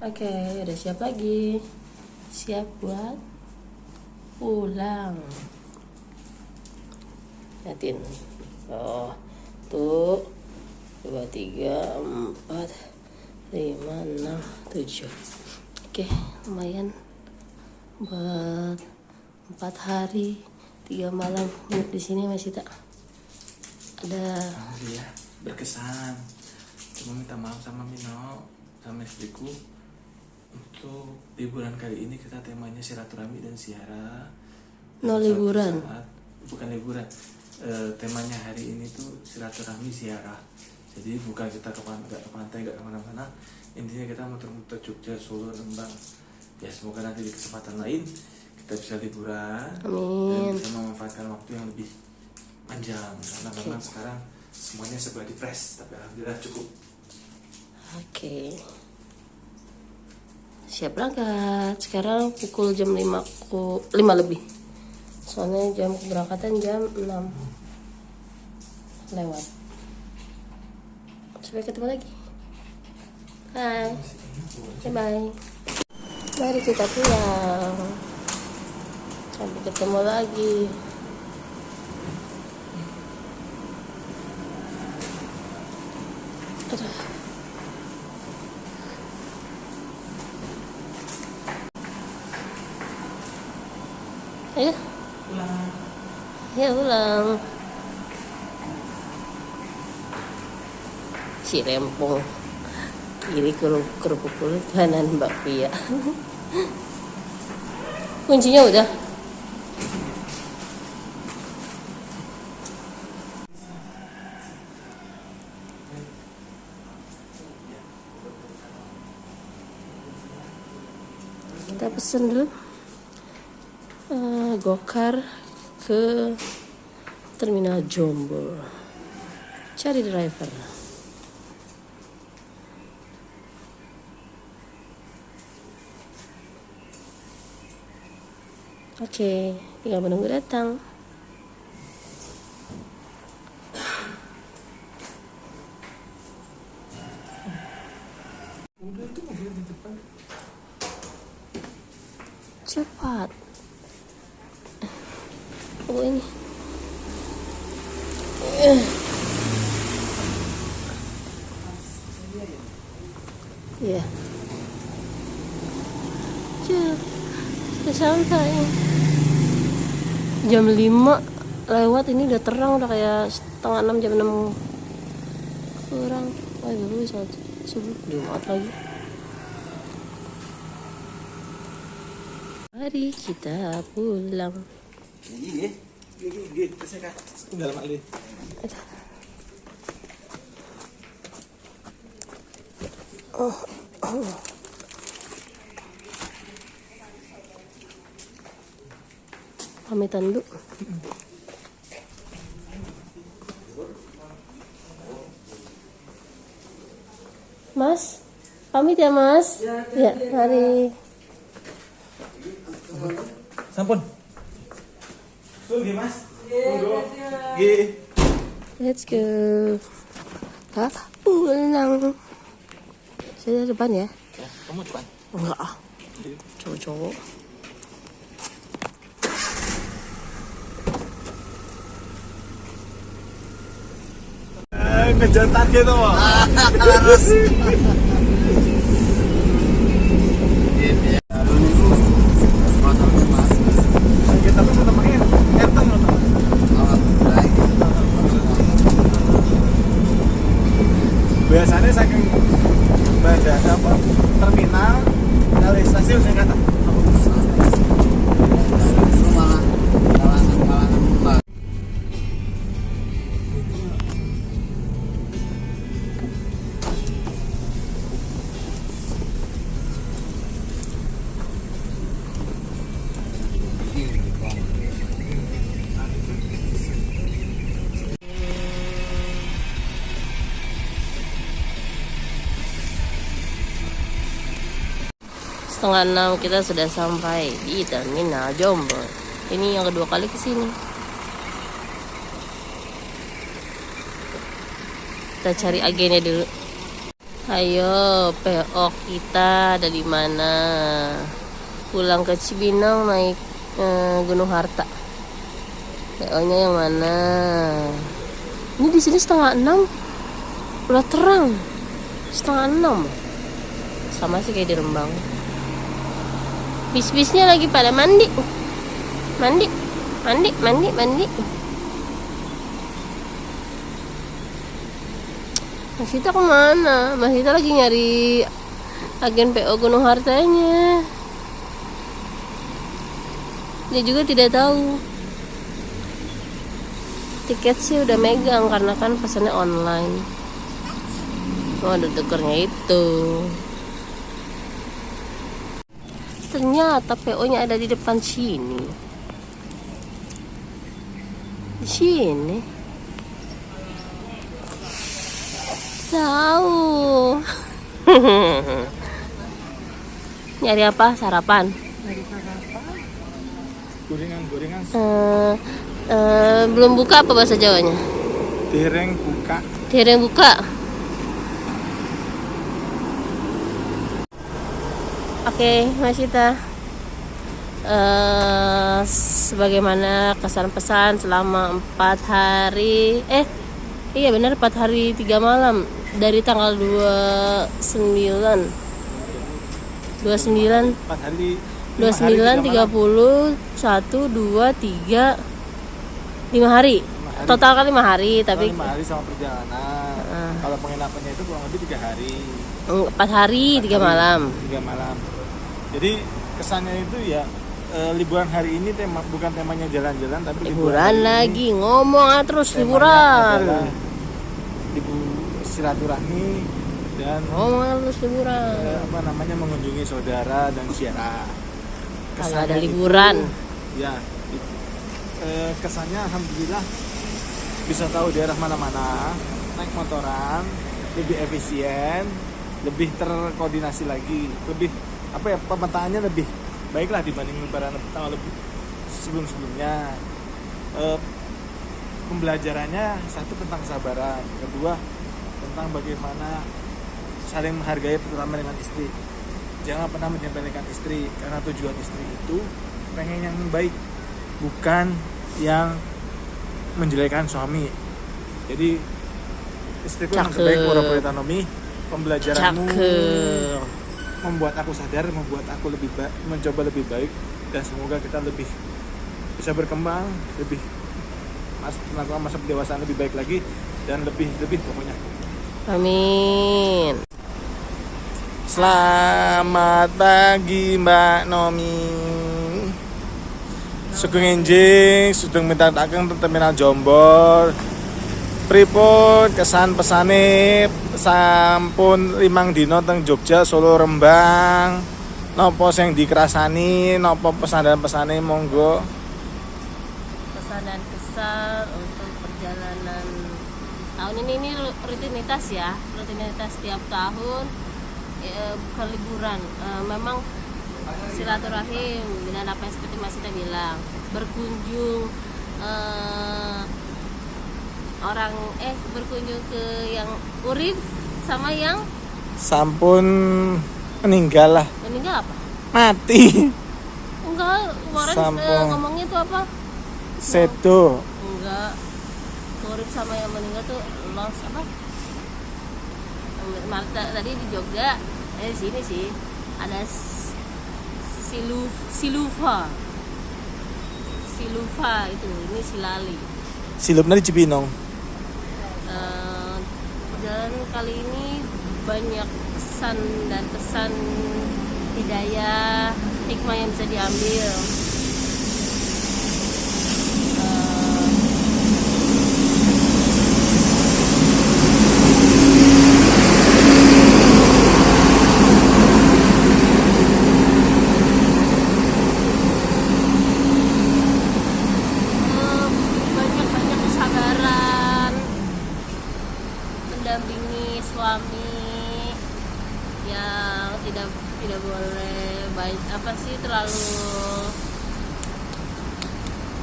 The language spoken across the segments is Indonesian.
Oke, udah siap lagi. Siap buat pulang. Liatin. Oh, tuh 2, 3, 4, 5, 6, 7. Oke, lumayan buat 4 hari 3 malam di sini. Masih tak ada. Ya, berkesan. Cuma minta maaf sama Mino, sama istriku. Untuk liburan kali ini kita temanya silaturahmi dan ziarah. Liburan. Bukan liburan. Temanya hari ini tuh silaturahmi ziarah. Jadi bukan kita ke pantai, nggak kemana-mana. Intinya kita muter-muter Jogja, Solo, Rembang. Ya semoga nanti di kesempatan lain kita bisa liburan. Amin. Dan bisa memanfaatkan waktu yang lebih panjang. Karena memang sekarang semuanya serba di press, tapi alhamdulillah cukup. Oke. Siap berangkat. Sekarang pukul jam 5 lebih. Soalnya jam keberangkatan jam 6 lewat. Sampai ketemu lagi. Bye. Bye. Mari kita pulang. Sampai ketemu lagi. Aduh. Ayo. Pulang. Ya pulang. Si Rempong kiri kerupuk kulit, kanan Mbak Pia. Kuncinya udah. Kita pesen dulu Gokar ke Terminal Jombor. Cari driver. Oke, tinggal menunggu datang. Udah tuh mobil di depan. Cepat. Oh ini. Iya. Sudah sampai. Jam 5 lewat, ini udah terang, udah kayak setengah 6, jam 6 kurang. Oh baru saat subuh Jumat lagi. Mari kita pulang. Iya. Saya kan tinggal mak li. Pamitan dulu. Mas, pamit ya Mas. Ya, mari. Sampun. Sulgi Mas. Nggih. Let's go. Pulang. Saya depan ya. Ya, kamu depan. Enggak ah. Cowok-cowok. Ngejar target tuh. Harus. Kita tuh tetap main. Enteng loh. Biasanya saking bandara apa terminal dari stasiun saya kata. Setengah 6 kita sudah sampai di Terminal Jombor. Ini yang kedua kali kesini. Kita cari agennya dulu. Ayo, PO kita ada di mana? Pulang ke Cibinong naik Gunung Harta. PO-nya yang mana? Ini di sini 5:30. Udah terang. 5:30. Sama sih kayak di Rembang. Bis-bisnya lagi pada mandi. Mandi. Mas Sita kemana? Mas Sita lagi nyari agen PO Gunung Hartanya. Dia juga tidak tahu. Tiket sih udah megang karena kan pesannya online. Oh, ada tukernya itu. Ternyata PO-nya ada di depan sini. Di sini. Tahu. Nyari apa? Sarapan. Gorengan. Belum buka apa bahasa Jawanya? Dereng buka. Dereng buka. Oke, Mas Sita. Sebagaimana kesan pesan selama 4 hari. Iya benar 4 hari 3 malam dari tanggal 29 4 hari 29 30 1 2 3 5 hari. Total kan 5 hari tapi 5 hari sama perjalanan. Kalau penginapannya itu kurang lebih 3 hari. 4 hari 3 malam. 3 malam. Jadi kesannya itu ya liburan hari ini bukan temanya jalan-jalan tapi Liburan lagi ngomong terus liburan. Silaturahmi dan Ngomong terus liburan. mengunjungi saudara dan siara. Kalau ada liburan. Ya. Kesannya alhamdulillah bisa tahu daerah mana-mana, naik motoran, lebih efisien, lebih terkoordinasi lagi, lebih pemetaannya lebih baiklah dibanding lebaran tahun lebih sebelum-sebelumnya. Pembelajarannya satu tentang kesabaran, kedua tentang bagaimana saling menghargai terutama dengan istri. Jangan pernah menyepelekan istri karena tujuan istri itu pengen yang baik, bukan yang menjelekan suami. Jadi istriku yang terbaik pura-pura tanomi. Pembelajaranmu membuat aku sadar, membuat aku mencoba lebih baik dan semoga kita lebih bisa berkembang, lebih melakukan masa pendewasaan lebih baik lagi dan lebih pokoknya. Amin. Selamat pagi Mbak Nomi. Sugeng enjing sugeng mitataken terminal Jombor. Pripun kesan pesane sampun 5 dina teng Jogja, Solo, Rembang. Napa sing dikerasani, napa pesan-pesane monggo. Pesan dan kesan untuk perjalanan tahun ini rutinitas ya, rutinitas setiap tahun, bukan liburan. Memang silaturahim dengan apa yang seperti Mas Sita bilang, berkunjung berkunjung ke yang urip sama yang Sampun meninggal lah. meninggal apa? Mati. Enggak, kemarin ngomongnya tuh apa? Sedo. Enggak, urip sama yang meninggal tuh loss apa? Tadi di Jogja, di sini sih ada Silufa itu, ini Silali. Silupnya di Cibinong. Perjalanan kali ini banyak kesan dan pesan hidayah, hikmah yang bisa diambil. Banyak kesabaran, mendampingi suami yang tidak boleh terlalu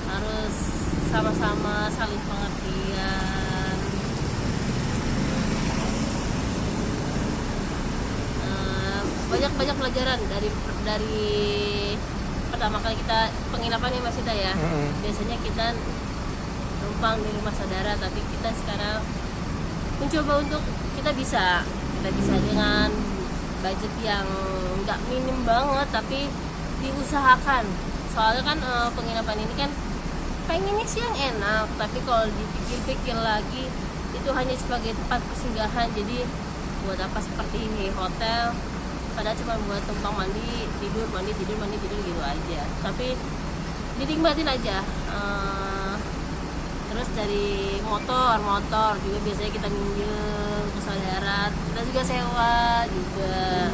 harus sama-sama saling pengertian. banyak pelajaran dari pertama kali kita penginapan ya Mas Ida ya. Biasanya kita numpang di rumah saudara, tapi kita sekarang mencoba untuk kita bisa dengan budget yang nggak minim banget, tapi diusahakan. Soalnya kan penginapan ini kan pengennya sih yang enak, tapi kalau dipikir-pikir lagi itu hanya sebagai tempat persinggahan. Jadi buat apa seperti hotel, padahal cuma buat tumpang mandi tidur gitu aja, tapi dinikmatin aja. Terus dari motor juga biasanya kita minjem ke saudara, kita juga sewa juga,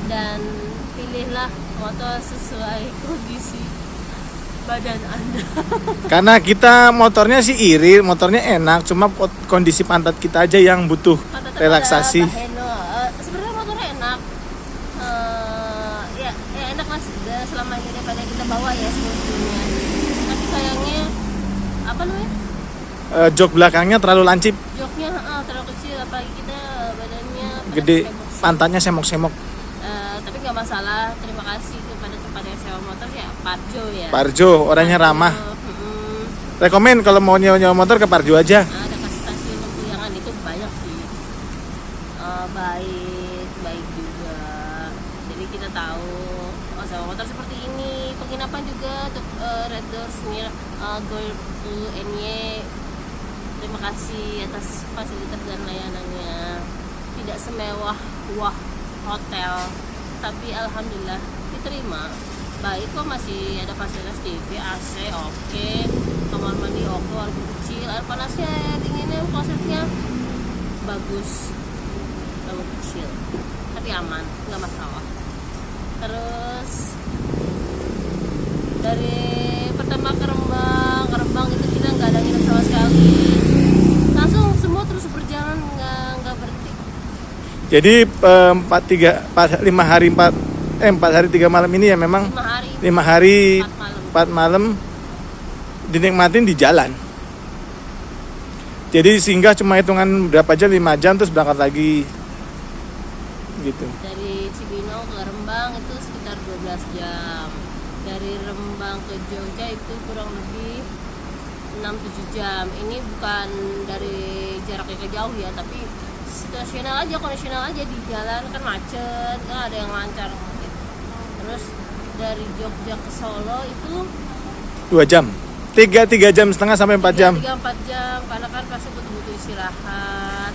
dan pilihlah motor sesuai kondisi badan Anda. Karena kita motornya sih irit, motornya enak, cuma kondisi pantat kita aja yang butuh Pantatnya relaksasi. Sebenarnya motornya enak, ya enak Mas, selama ini daripada kita bawa ya sebelumnya. Tapi sayangnya apa namanya? Jok belakangnya terlalu lancip, Joknya terlalu kecil, apalagi kita badannya gede, semok. pantatnya semok-semok. Tapi nggak masalah, terima kasih kepada tempat yang sewa motor ya, Parjo ya. Parjo, orangnya ramah. Mm-mm. Rekomen kalau mau nyewa motor ke Parjo aja. Ada kasih stasiun Lempuyangan itu banyak sih. Baik juga. Jadi kita tahu sewa motor seperti ini. Penginapan juga untuk Red Doors Gold NY. Terima kasih atas fasilitas dan layanannya. Tidak semewah hotel, tapi alhamdulillah diterima. Baik kok, masih ada fasilitas TV, AC oke, kamar mandi oke, walaupun kecil, air panasnya, air dinginnya, klosetnya bagus, walaupun kecil, tapi aman, nggak masalah. Terus dari pertama ke Rembang itu kita nggak ada nginep sama sekali, langsung semua terus berjalan, nggak berhenti. Jadi 4 hari 3 malam ini ya memang 5 hari 4 malam dinikmatin di jalan. Jadi singgah cuma hitungan berapa jam, 5 jam terus berangkat lagi gitu. Dari Cibinong ke Rembang itu sekitar 12 jam. Dari Rembang ke Jogja itu kurang lebih 6-7 jam. Ini bukan dari jaraknya ke jauh ya, tapi situasional aja, kondisional aja, di jalan kan macet, kan ada yang lancar. Terus dari Jogja ke Solo itu 2 jam. 3 jam setengah sampai 4 jam. 3-4 jam, karena kan pasti butuh istirahat,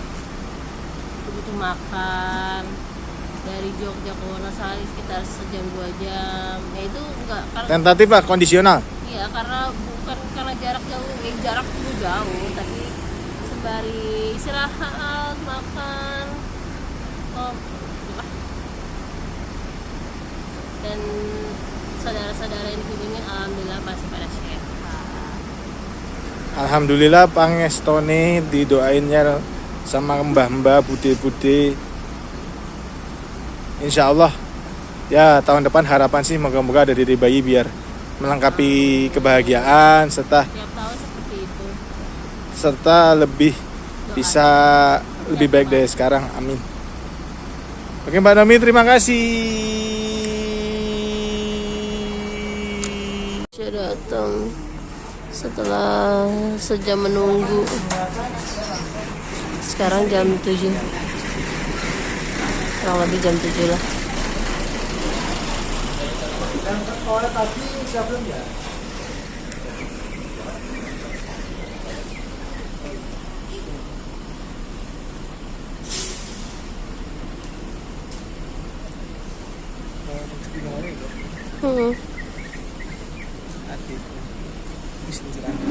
butuh makan. Dari Jogja ke Wonosari sekitar 1-2 jam. Ya itu enggak, karena Tentatif lah, kondisional. iya, karena bukan karena jarak jauh, jarak itu jauh, tapi sembari istirahat, makan, dan saudara-saudara yang dikunjungi alhamdulillah masih pada sehat. Alhamdulillah pangestone didoainnya sama mbah-mbah, bude-bude. Insya Allah ya tahun depan harapan sih moga-moga ada diri bayi biar melengkapi kebahagiaan Tiap tahun seperti itu. serta lebih bisa lebih baik dari sekarang. Amin. Oke Mbak Nomi, terima kasih. Saya datang setelah sejam menunggu. Sekarang jam 7, kurang lebih jam 7 lah.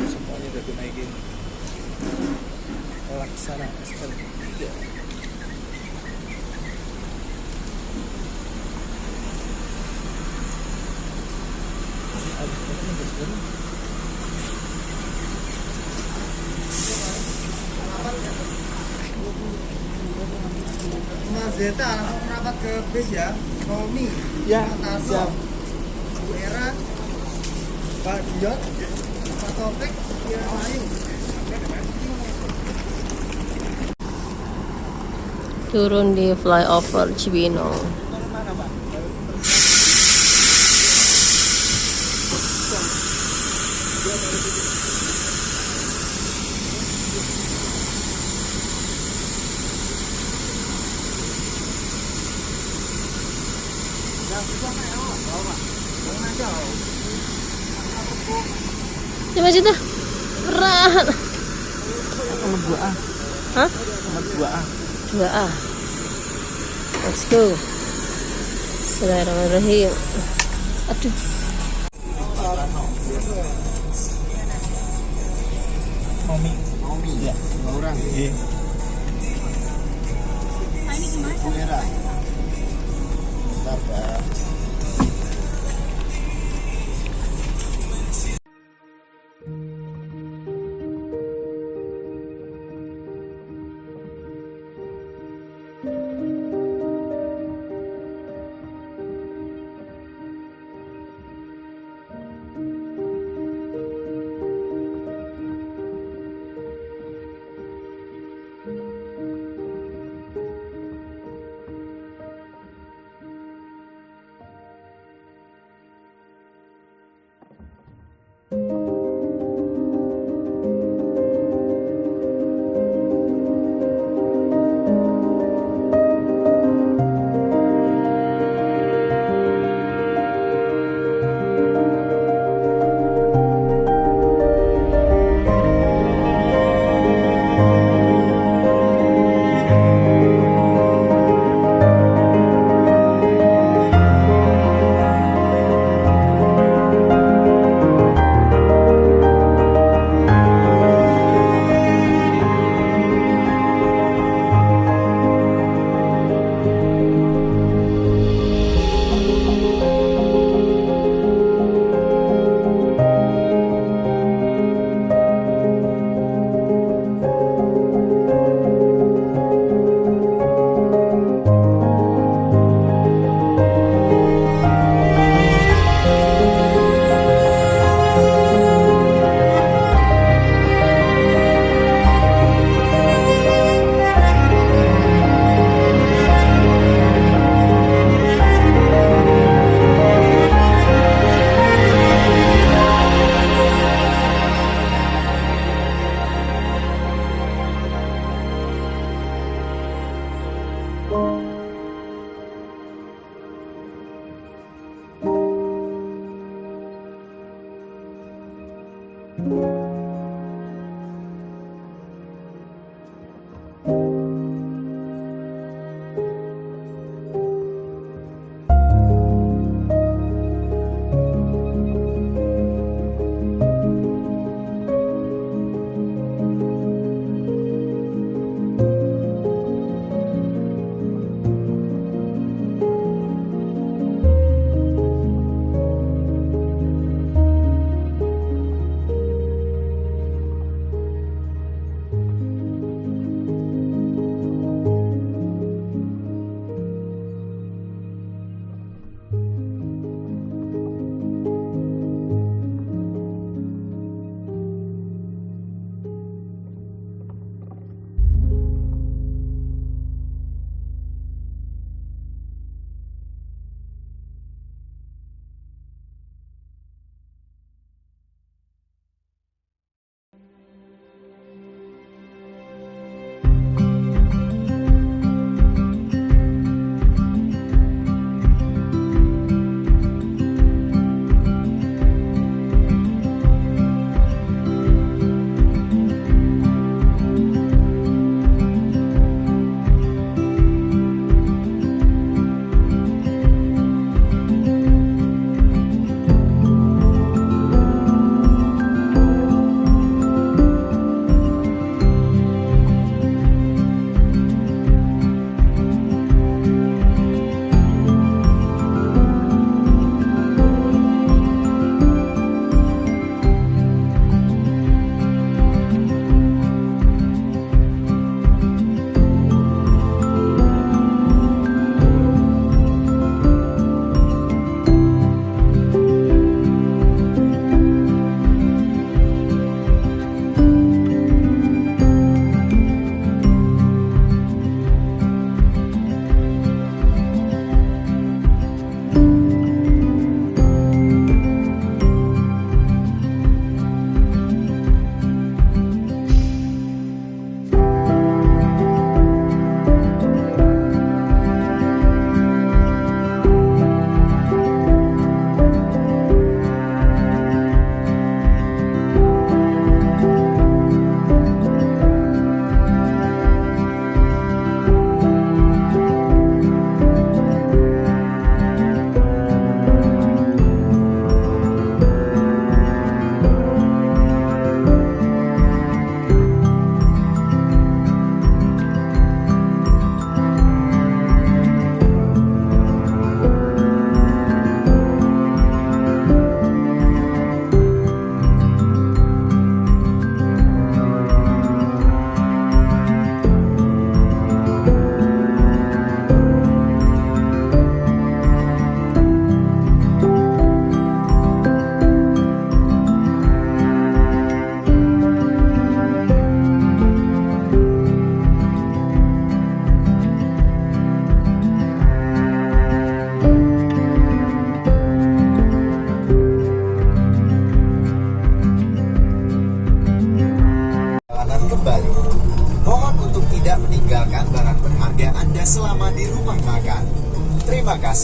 Semuanya udah naikin laksana Mas Zeta langsung merapat ke bis ya. Romi, ya, Mas siap. Tarno, Bu Era, Pak Dion, Pak Taufik, Ayu. turun di flyover Cibinong. Coba situ. Berat. Nomor 2A. Hah? Nomor 2A. 2A. Let's go. Bismillahirrahmanirrahim. Aduh. Naomi. Ya, 2 orang. Iya. Kamera. Bentar, Pak.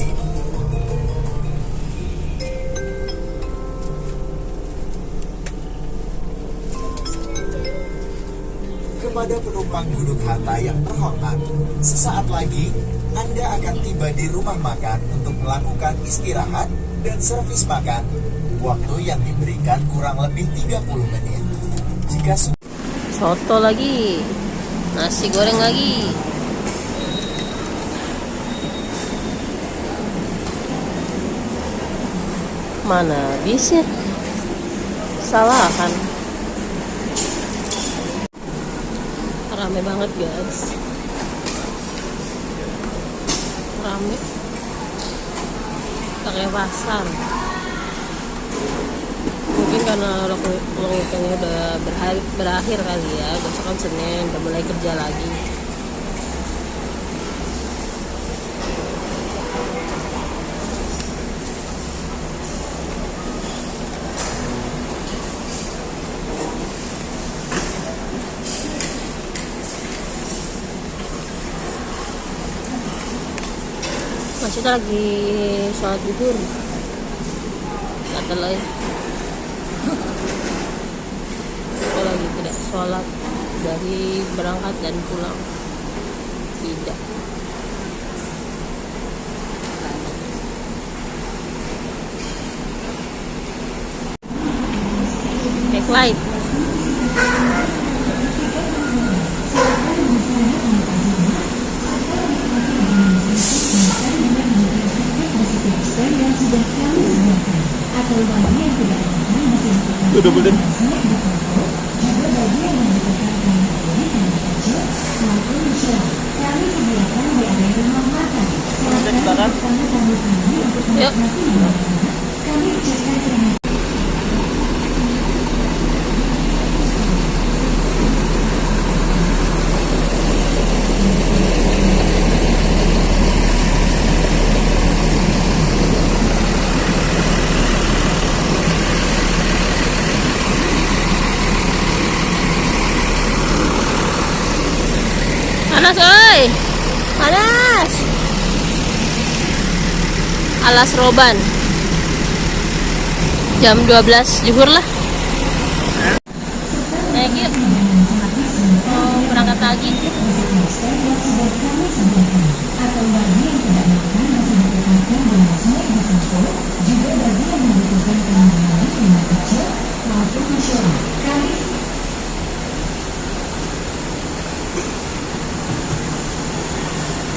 lokasi. Kepada penumpang Gunung Harta yang terhormat, sesaat lagi Anda akan tiba di rumah makan untuk melakukan istirahat dan servis makan. Waktu yang diberikan kurang lebih 30 menit. Jika Soto lagi, nasi goreng lagi. Mana habisnya? Salah kan? Rame banget guys. Rame. Kayak pasar. Mungkin karena long weekendnya udah berakhir kali ya. Besok kan Senin, udah mulai kerja lagi. Masih lagi sholat zuhur. Kata lain. Kita lagi tidak sholat dari berangkat dan pulang. Tidak. Backlight. Udah boleh. Yuk. Panas oi. Panas. Alas Roban. Jam 12 zuhur lah. Naik yuk. Mau berangkat lagi.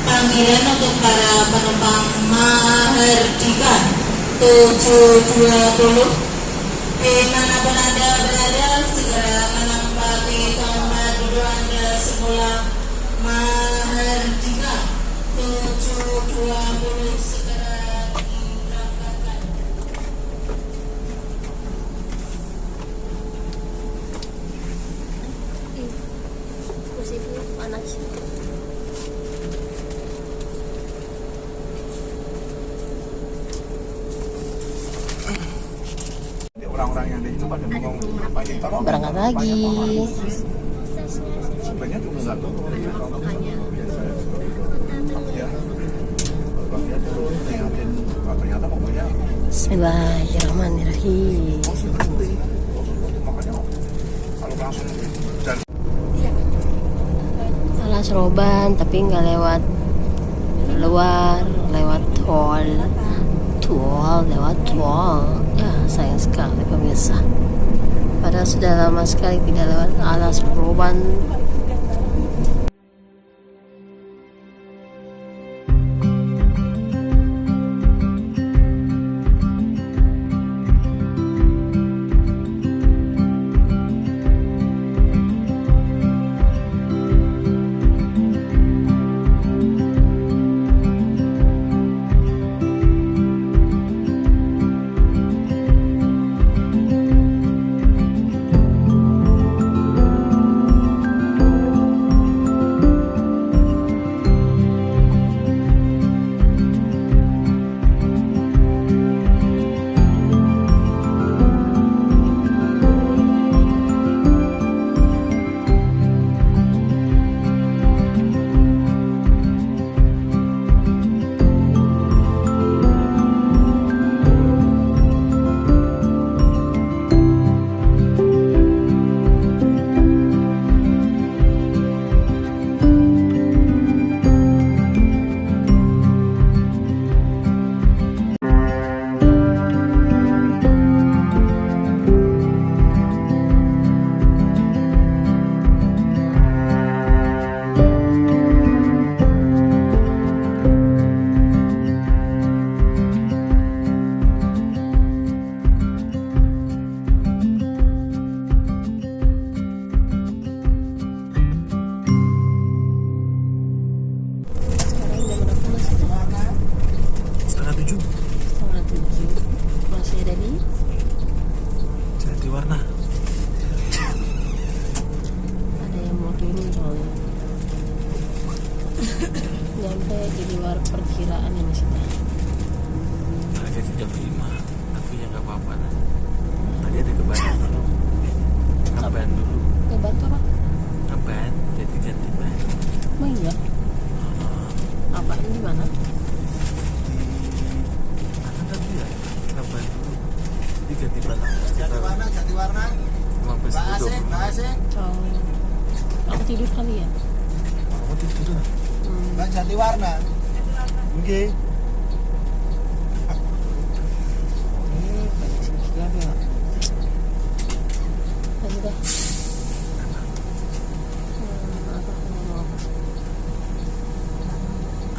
Panggilan untuk para penumpang Mahardika 720 dimanapun Anda berada, segera menempati tempat duduk Anda semula. Mahardika 720 segera diberangkatkan. Kursinya panas. Orang-orang yang ada itu pada ngomong Berangkat lagi. sebenarnya juga nggak tahu ternyata pokoknya Bismillahirrahmanirrahim. makanya kalau langsung dan Alas Roban tapi nggak lewat luar, lewat tol. Lewat tol. Ya sayang sekali pemirsa. Padahal sudah lama sekali tidak lewat Alas Roban. jadi Jadi warna. ada yang mau turun soalnya. Nyampe di luar perkiraan ya Mas Ita. Harga jam 5, tapi ya nggak apa-apa lah. Tadi ada kebanyakan dulu. Ngeban dulu. Ngebantu apa? Ngeban, jadi ganti ban. Oh iya. Apa ini mana? Mana tadi ya? Ngeban dulu. Jadi ganti ban sekitar Jati warna. 15 Mbak Asik, 20. Mbak Asik. Oh. Aku tidur kali ya. Kamu tidur lah. Mbak Jati warna. Nggih. Tadi dah. Apa mau apa?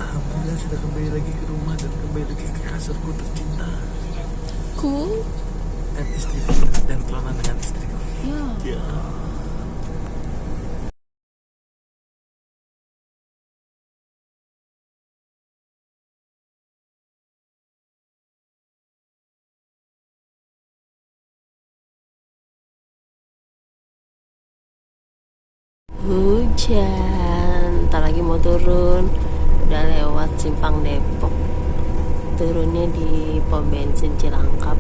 Alhamdulillah sudah kembali lagi ke rumah dan kembali lagi ke kasurku tercinta Cool. dan istriku dan kelonan dengan istriku. Ya. Ya. Hujan, ntar lagi mau turun. Udah lewat Simpang Depok. Turunnya di pom bensin Cilangkap.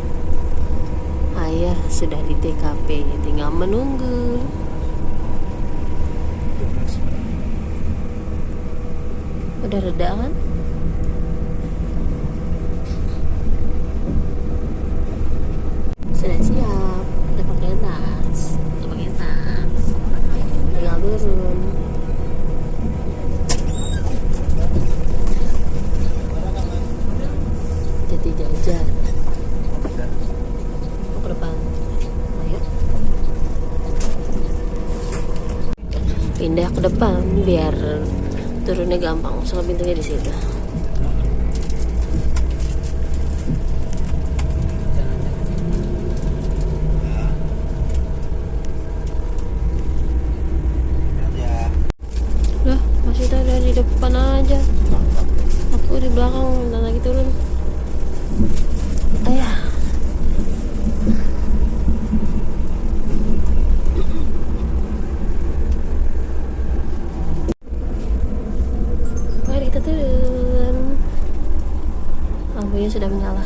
Ayah sudah di TKP, tinggal menunggu. Udah reda kan? Sudah siap, udah pakai tas, tinggal turun. Jadi jajan. Mau ke depan. Ayo. Pindah ke depan biar turunnya gampang. Soalnya pintunya di situ. Lah, masih ada di depan aja. Aku di belakang, dan lagi turun. Ayah. Mari kita turun. Lampunya sudah menyala.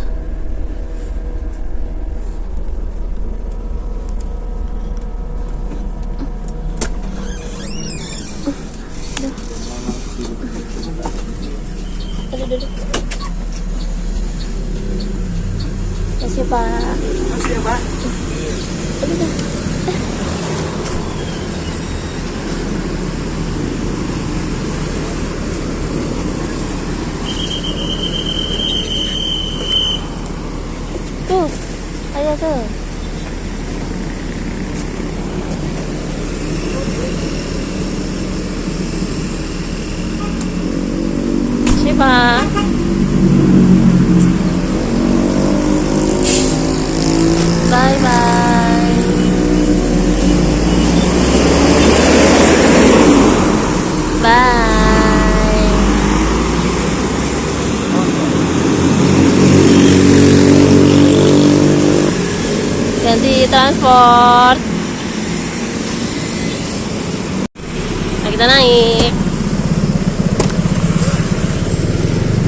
Aduh, duduk. Makasih Pak. Makasih ya, Pak. Aduh, dah. Tuh, ayo tuh. Siapa? Bye bye. Bye. Ganti transport. Nah, kita naik.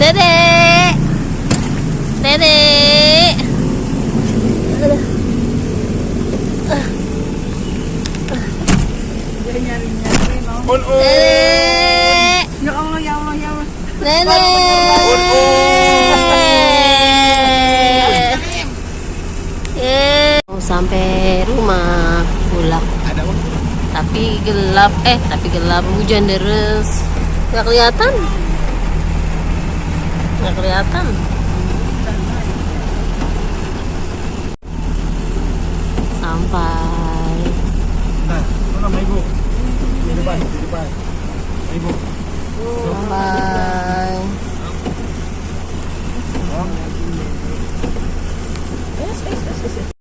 Dedek. Dedek. Dedek. Ya Allah, ya Allah, ya Allah. Dedek. Mau sampai rumah pulang. Tapi gelap, hujan deras. Nggak kelihatan. Sampai. Nah, mana ibu? Di depan. Ibu. Sampai.